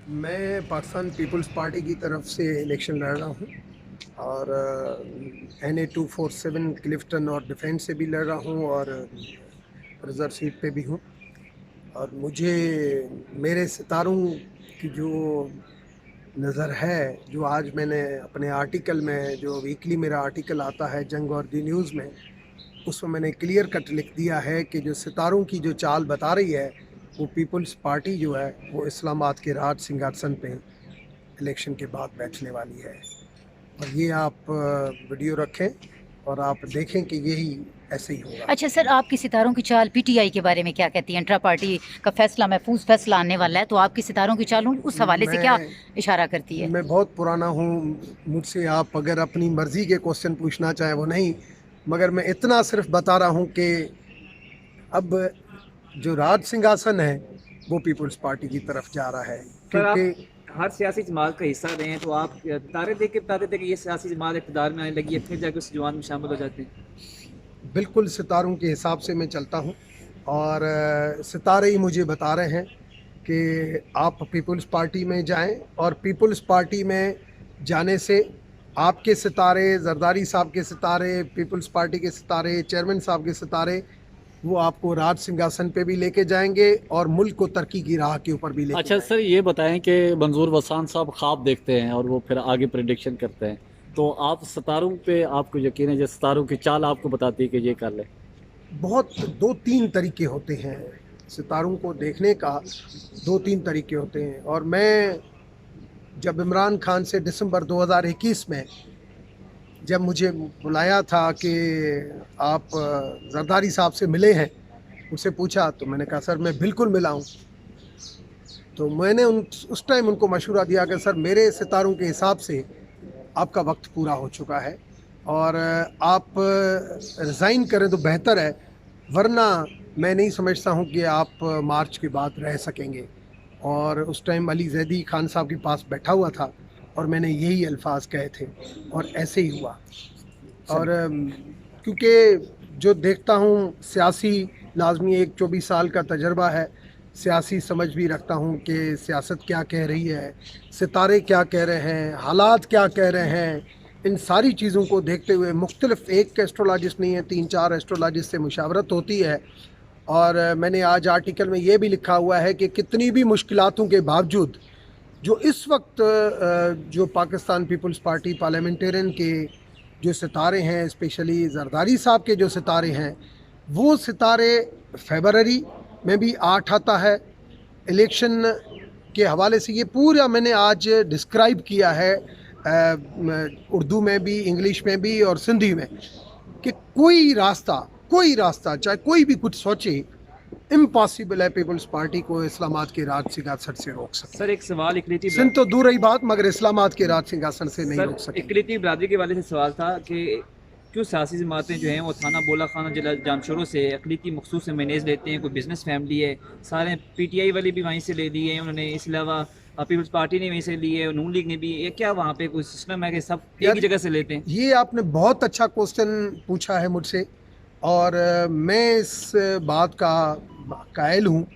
मैं Pakistan peoples party की तरफ से इलेक्शन लड़ रहा हूँ और NA 247 क्लिफ्टन और डिफेंस से भी लड़ रहा हूँ और रिज़र्व सीट पे भी हूँ। और मुझे मेरे सितारों की जो नज़र है, जो आज मैंने अपने आर्टिकल में, जो वीकली मेरा आर्टिकल आता है जंग और दी न्यूज़ में, उसमें मैंने क्लियर कट लिख दिया है कि जो सितारों की जो चाल बता रही है, वो पीपल्स पार्टी जो है वो इस्लामाबाद के राज सिंहासन पे इलेक्शन के बाद बैठने वाली है। और ये आप वीडियो रखें और आप देखें कि यही ऐसे ही होगा। अच्छा सर, आपकी सितारों की चाल पीटीआई के बारे में क्या कहती है? इंट्रा पार्टी का फैसला, महफूज फैसला आने वाला है, तो आपकी सितारों की चाल उस हवाले से क्या मैं इशारा करती है? मैं बहुत पुराना हूँ, मुझसे आप अगर अपनी मर्ज़ी के क्वेश्चन पूछना चाहें वो नहीं, मगर मैं इतना सिर्फ बता रहा हूँ कि अब जो राज सिंहासन है वो पीपल्स पार्टी की तरफ जा रहा है, सर, क्योंकि आप हर सियासी जमात का हिस्सा रहे हैं, तो आप तारे देख के बताते थे कि ये सियासी जमात इक़्तिदार में आने लगी है, फिर जाके उस जमात में शामिल हो जाते हैं। बिल्कुल सितारों के हिसाब से मैं चलता हूँ और सितारे ही मुझे बता रहे हैं कि आप पीपल्स पार्टी में जाएं और पीपल्स पार्टी में जाने से आपके सितारे, जरदारी साहब के सितारे, पीपल्स पार्टी के सितारे, चेयरमैन साहब के सितारे, वो आपको राज सिंहासन पे भी लेके जाएंगे और मुल्क को तरक्की की राह के ऊपर भी लेके अच्छा सर, ये बताएं कि मंजूर वसान साहब ख्वाब देखते हैं और वो फिर आगे प्रेडिक्शन करते हैं, तो आप सितारों पे आपको यकीन है, जो सितारों की चाल आपको बताती है कि ये कर ले? बहुत 2-3 तरीके होते हैं सितारों को देखने का, 2-3 तरीके होते हैं। और मैं जब इमरान खान से दिसंबर 2021 में जब मुझे बुलाया था कि आप जरदारी साहब से मिले हैं, उनसे पूछा, तो मैंने कहा सर मैं बिल्कुल मिला हूँ। तो मैंने उस टाइम उनको मशवरा दिया कि सर मेरे सितारों के हिसाब से आपका वक्त पूरा हो चुका है और आप रिज़ाइन करें तो बेहतर है, वरना मैं नहीं समझता हूँ कि आप मार्च के बाद रह सकेंगे। और उस टाइम अली जैदी खान साहब के पास बैठा हुआ था और मैंने यही अल्फाज कहे थे और ऐसे ही हुआ। और क्योंकि जो देखता हूँ सियासी, लाजमी एक 24 साल का तजर्बा है, सियासी समझ भी रखता हूँ कि सियासत क्या कह रही है, सितारे क्या कह रहे हैं, हालात क्या कह रहे हैं, इन सारी चीज़ों को देखते हुए मुख्तलिफ एक एस्ट्रोलॉजिस्ट नहीं है, 3-4 एस्ट्रोलॉजिस्ट से मुशावरत होती है। और मैंने आज आर्टिकल में ये भी लिखा हुआ है कि कितनी भी मुश्किलातों के बावजूद जो इस वक्त जो पाकिस्तान पीपल्स पार्टी पार्लियामेंटेरियन के जो सितारे हैं, स्पेशली जरदारी साहब के जो सितारे हैं, वो सितारे फरवरी में भी 8 आता है। इलेक्शन के हवाले से ये पूरा मैंने आज डिस्क्राइब किया है उर्दू में भी, इंग्लिश में भी और सिंधी में, कि कोई रास्ता चाहे कोई भी कुछ सोचे, इम्पॉसिबल है पीपल्स पार्टी को इस्लामाबाद के राज सिंहासन से रोक सके। सर, एक सवाल इकलिती सिंध तो दूर रही बात, मगर इस्लामाबाद के राज सिंहासन से नहीं रोक सर, सके। इकलिती बरादरी के वाले से सवाल था कि क्यों सियासी जमातें जो हैं वो थाना बोला खाना जिला जामशोरों से अकलीती मखसूस से मैनेज लेते हैं? कोई बिजनेस फैमिली है, सारे पीटीआई वाले भी वहीं से ले लिए हैं उन्होंने, इसके अलावा पीपल्स पार्टी ने वहीं से लिए है, नून लीग ने भी। ये क्या वहाँ पे कोई सिस्टम है कि सब एक ही जगह से लेते हैं? ये आपने बहुत अच्छा क्वेश्चन पूछा है मुझसे और मैं इस बात का कायल हूँ